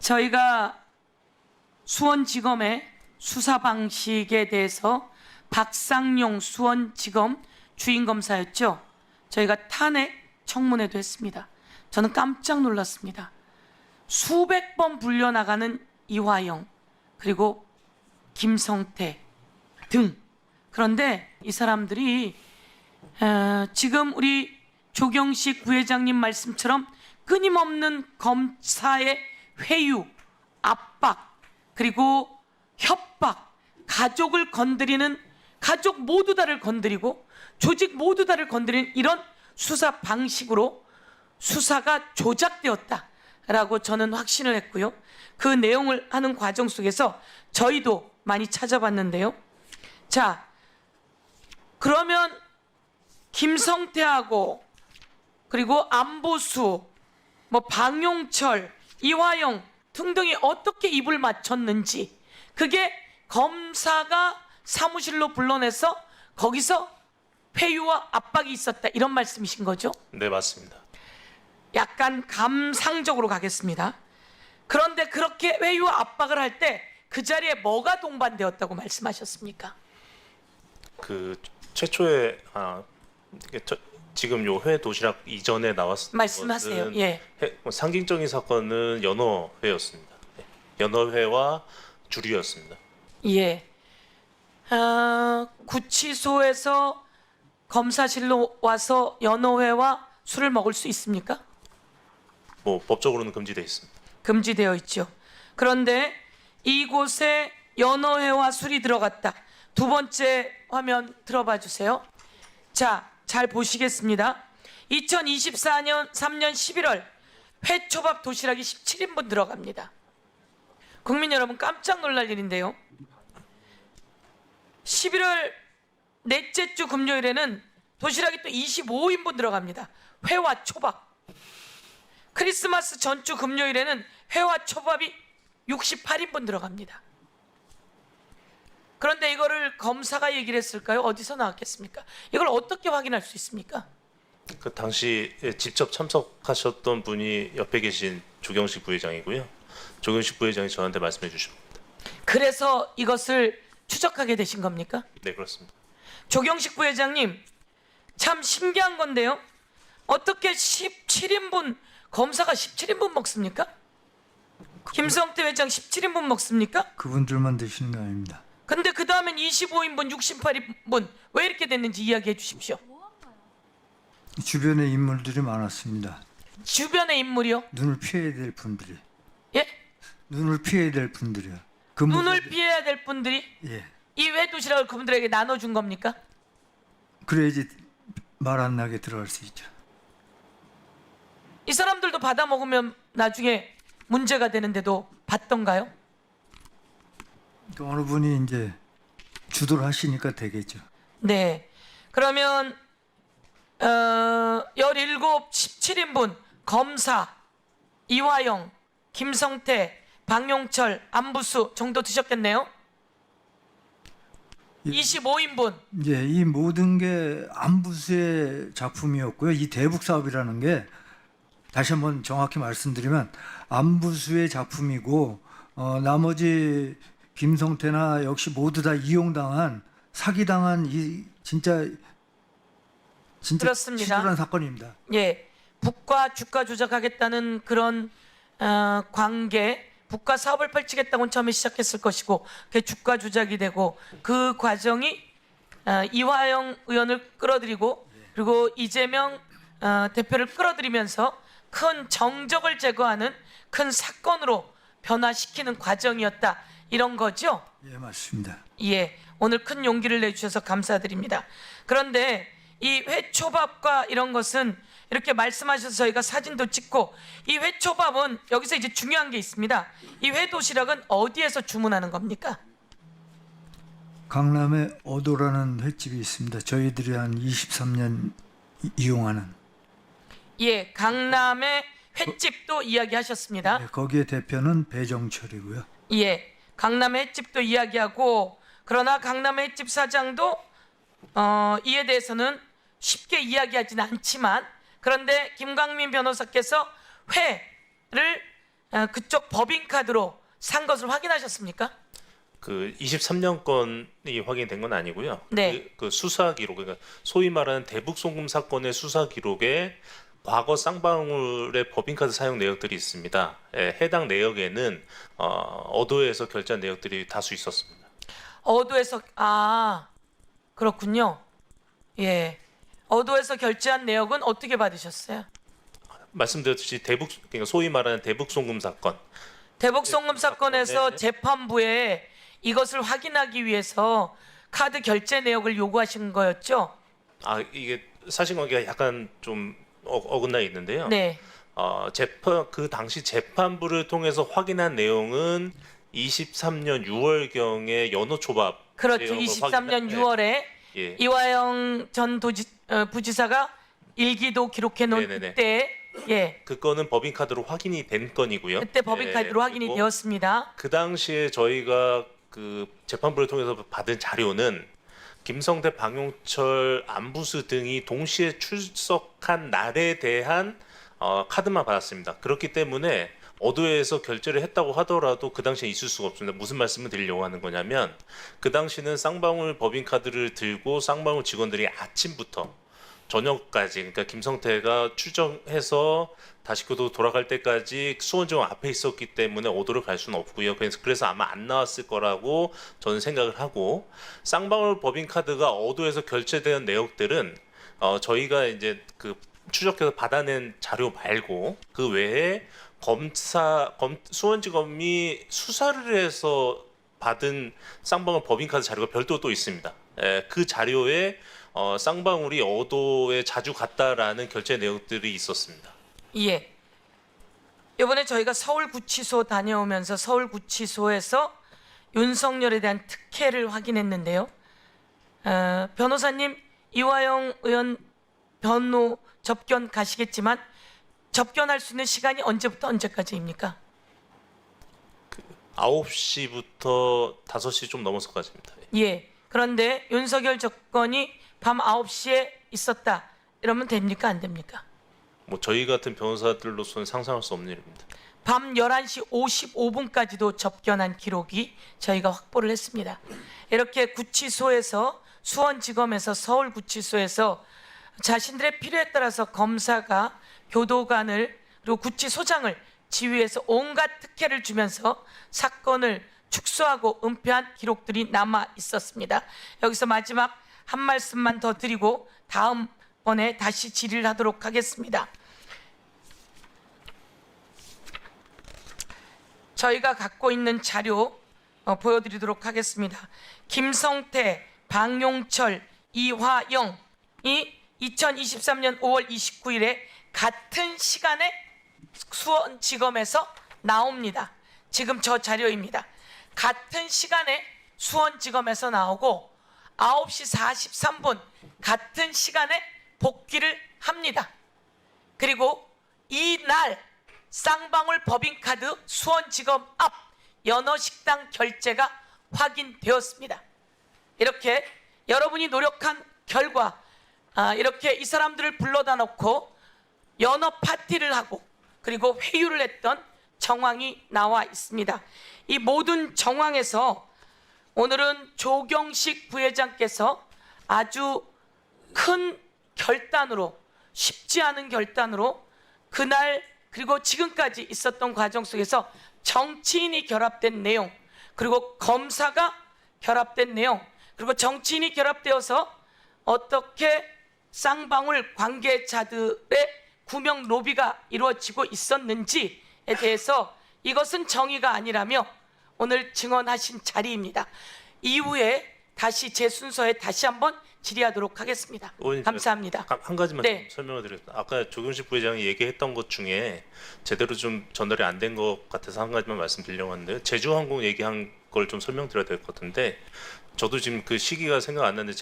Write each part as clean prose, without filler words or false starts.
저희가 수원지검의 수사 방식에 대해서 박상용 수원지검 주임검사였죠. 저희가 탄핵 청문회도 했습니다. 저는 깜짝 놀랐습니다. 수백 번 불려나가는 이화영 그리고 김성태 등. 그런데 이 사람들이 지금 우리 조경식 부회장님 말씀처럼 끊임없는 검사의 회유, 압박, 그리고 협박, 가족을 건드리는, 가족 모두 다를 건드리고 조직 모두 다를 건드리는 이런 수사 방식으로 수사가 조작되었다라고 저는 확신을 했고요. 그 내용을 하는 과정 속에서 저희도 많이 찾아봤는데요. 자, 그러면 김성태하고 그리고 안보수, 뭐 방용철, 이화영 등등이 어떻게 입을 맞췄는지, 그게 검사가 사무실로 불러내서 거기서 회유와 압박이 있었다, 이런 말씀이신 거죠? 네, 맞습니다. 약간 감상적으로 가겠습니다. 그런데 그렇게 회유와 압박을 할 때 그 자리에 뭐가 동반되었다고 말씀하셨습니까? 그 최초에 지금 요 회 도시락 이전에 나왔던 말씀하세요. 것은 예. 상징적인 사건은 연어회였습니다. 네. 연어회와 주류였습니다. 예. 구치소에서 검사실로 와서 연어회와 술을 먹을 수 있습니까? 뭐 법적으로는 금지되어 있습니다. 금지되어 있죠. 그런데 이곳에 연어회와 술이 들어갔다. 두 번째 화면 들어봐 주세요. 자, 잘 보시겠습니다. 2024년 3년 11월 회초밥 도시락이 17인분 들어갑니다. 국민 여러분, 깜짝 놀랄 일인데요. 11월 넷째 주 금요일에는 도시락이 또 25인분 들어갑니다. 회와 초밥. 크리스마스 전주 금요일에는 회와 초밥이 68인분 들어갑니다. 그런데 이거를 검사가 얘기를 했을까요? 어디서 나왔겠습니까? 이걸 어떻게 확인할 수 있습니까? 그 당시 직접 참석하셨던 분이 옆에 계신 조경식 부회장이고요. 조경식 부회장이 저한테 말씀해 주신 겁니다. 그래서 이것을 추적하게 되신 겁니까? 네, 그렇습니다. 조경식 부회장님, 참 신기한 건데요. 어떻게 17인분, 검사가 17인분 먹습니까? 김성태 회장 17인분 먹습니까? 그분들만 드시는 거 아닙니다. 근데 그 다음엔 25인분, 68인분 왜 이렇게 됐는지 이야기해 주십시오. 주변에 인물들이 많았습니다. 주변의 인물이요? 눈을 피해야 될 분들이. 예? 눈을 피해야 될 분들이요. 눈을 피해야 될 분들이 예. 이 회도시락을 그분들에게 나눠준 겁니까? 그래야지 말 안 나게 들어갈 수 있죠. 이 사람들도 받아 먹으면 나중에 문제가 되는데도 받던가요? 또 어느 분이 이제 주도를 하시니까 되겠죠. 네. 그러면 17, 17인분 검사, 이화영, 김성태, 방용철, 안부수 정도 드셨겠네요? 예. 25인분. 이제 이 모든 게 안부수의 작품이었고요. 이 대북 사업이라는 게 다시 한번 정확히 말씀드리면 안부수의 작품이고 나머지 김성태나 역시 모두 다 이용당한 사기당한 이 진짜 그렇습니다. 치졸한 사건입니다. 예. 북과 주가 조작하겠다는 그런 관계, 북과 사업을 펼치겠다고는 처음에 시작했을 것이고 그게 주가 조작이 되고 그 과정이 이화영 의원을 끌어들이고 그리고 이재명 대표를 끌어들이면서 큰 정적을 제거하는 큰 사건으로 변화시키는 과정이었다, 이런 거죠? 예, 맞습니다. 예, 오늘 큰 용기를 내주셔서 감사드립니다. 그런데 이 회초밥과 이런 것은 이렇게 말씀하셔서 저희가 사진도 찍고, 이 회초밥은 여기서 이제 중요한 게 있습니다. 이 회도시락은 어디에서 주문하는 겁니까? 강남에 어도라는 횟집이 있습니다. 저희들이 한 23년 이용하는. 예, 강남의 횟집도 이야기하셨습니다. 네, 거기에 대표는 배정철이고요. 예, 강남의 횟집도 이야기하고, 그러나 강남의 횟집 사장도 이에 대해서는 쉽게 이야기하지는 않지만, 그런데 김광민 변호사께서 회를 그쪽 법인카드로 산 것을 확인하셨습니까? 그 23년 건이 확인된 건 아니고요. 네. 그 수사 기록, 그러니까 소위 말하는 대북 송금 사건의 수사 기록에 과거 쌍방울의 법인카드 사용 내역들이 있습니다. 예, 해당 내역에는 어도에서 결제한 내역들이 다수 있었습니다. 어도에서 그렇군요. 예. 어도에서 결제한 내역은 어떻게 받으셨어요? 말씀드렸듯이 그러니까 소위 말하는 대북 송금 사건. 대북 송금 사건에서 네. 재판부에 이것을 확인하기 위해서 카드 결제 내역을 요구하신 거였죠? 이게 사실관계가 약간 좀 어긋나 있는데요. 네. 그 당시 재판부를 통해서 확인한 내용은 23년 6월경에 연어초밥 그렇죠. 내용을 23년 6월에 예. 이화영 전 부지사가 일기도 기록해 놓은 네네네. 그때 그 건은 법인카드로 확인이 된 건이고요. 그때 법인카드로 확인이 그리고 되었습니다. 그 당시에 저희가 그 재판부를 통해서 받은 자료는 김성태, 방용철, 안부수 등이 동시에 출석한 날에 대한 카드만 받았습니다. 그렇기 때문에 어도에서 결제를 했다고 하더라도 그 당시에 있을 수가 없습니다. 무슨 말씀을 드리려고 하는 거냐면 그 당시는 쌍방울 법인카드를 들고 쌍방울 직원들이 아침부터 저녁까지, 그러니까 김성태가 출정해서 다시 교도 돌아갈 때까지 수원지원 앞에 있었기 때문에 어도를 갈 수는 없고요. 그래서 아마 안 나왔을 거라고 저는 생각을 하고, 쌍방울 법인카드가 어도에서 결제된 내역들은 저희가 이제 그 추적해서 받아낸 자료 말고 그 외에 수원지검이 수사를 해서 받은 쌍방울 법인카드 자료가 별도로 또 있습니다. 그 자료에 쌍방울이 어도에 자주 갔다라는 결제 내역들이 있었습니다. 예. 이번에 저희가 서울구치소 다녀오면서 서울구치소에서 윤석열에 대한 특혜를 확인했는데요. 변호사님, 이화영 의원 변호 접견 가시겠지만 접견할 수 있는 시간이 언제부터 언제까지입니까? 9시부터 5시 좀 넘어서까지입니다. 예. 그런데 윤석열 접견이 밤 9시에 있었다. 이러면 됩니까? 안 됩니까? 뭐 저희 같은 변호사들로서는 상상할 수 없는 일입니다. 밤 11시 55분까지도 접견한 기록이 저희가 확보를 했습니다. 이렇게 구치소에서 수원지검에서 서울구치소에서 자신들의 필요에 따라서 검사가 교도관을 그리고 구치소장을 지휘해서 온갖 특혜를 주면서 사건을 축소하고 은폐한 기록들이 남아 있었습니다. 여기서 마지막 한 말씀만 더 드리고 다음번에 다시 질의를 하도록 하겠습니다. 저희가 갖고 있는 자료 보여드리도록 하겠습니다. 김성태, 방용철, 이화영이 2023년 5월 29일에 같은 시간에 수원지검에서 나옵니다. 지금 저 자료입니다. 같은 시간에 수원지검에서 나오고 9시 43분 같은 시간에 복귀를 합니다. 그리고 이날 쌍방울 법인카드 수원지검 앞 연어식당 결제가 확인되었습니다. 이렇게 여러분이 노력한 결과 이렇게 이 사람들을 불러다 놓고 연어 파티를 하고 그리고 회유를 했던 정황이 나와 있습니다. 이 모든 정황에서 오늘은 조경식 부회장께서 아주 큰 결단으로, 쉽지 않은 결단으로 그날 그리고 지금까지 있었던 과정 속에서 정치인이 결합된 내용, 그리고 검사가 결합된 내용, 그리고 정치인이 결합되어서 어떻게 쌍방울 관계자들의 구명 로비가 이루어지고 있었는지에 대해서 이것은 정의가 아니라며 오늘 증언하신 자리입니다. 이후에 다시 제 순서에 다시 한번 질의하도록 하겠습니다. 의원님, 감사합니다. 한 가지만 네. 좀 설명을 드리겠습니다. 아까 조경식 부회장이 얘기했던 것 중에 제대로 좀 전달이 안 된 것 같아서 한 가지만 말씀드리려고 하는데요. 제주항공 얘기한 걸 좀 설명드려야 될 것 같은데, 저도 지금 그 시기가 생각 안 나는데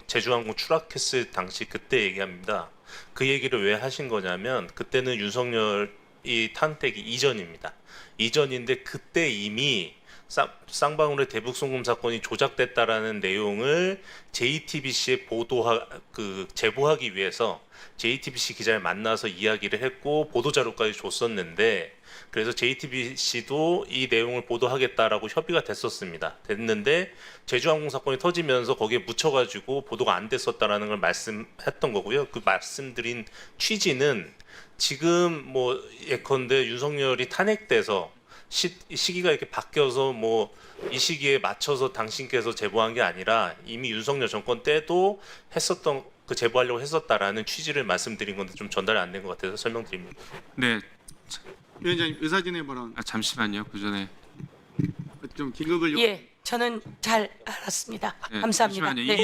제주항공 추락했을 당시 그때 얘기합니다. 그 얘기를 왜 하신 거냐면 그때는 윤석열이 탄핵이 이전입니다. 이전인데 그때 이미 쌍방울의 대북 송금 사건이 조작됐다라는 내용을 JTBC에 제보하기 위해서 JTBC 기자를 만나서 이야기를 했고 보도 자료까지 줬었는데, 그래서 JTBC도 이 내용을 보도하겠다라고 협의가 됐는데 제주항공 사건이 터지면서 거기에 묻혀가지고 보도가 안 됐었다라는 걸 말씀했던 거고요. 그 말씀드린 취지는 지금 뭐 예컨대 윤석열이 탄핵돼서 시기가 이렇게 바뀌어서 뭐 이 시기에 맞춰서 당신께서 제보한 게 아니라 이미 윤석열 정권 때도 했었던 제보하려고 했었다라는 취지를 말씀드린 건데 좀 전달이 안 된 것 같아서 설명드립니다. 네, 위원장님 의사진행 발언 잠시만요. 그 전에 좀 긴급을 예, 저는 잘 알았습니다. 네, 감사합니다. 잠시만요. 네.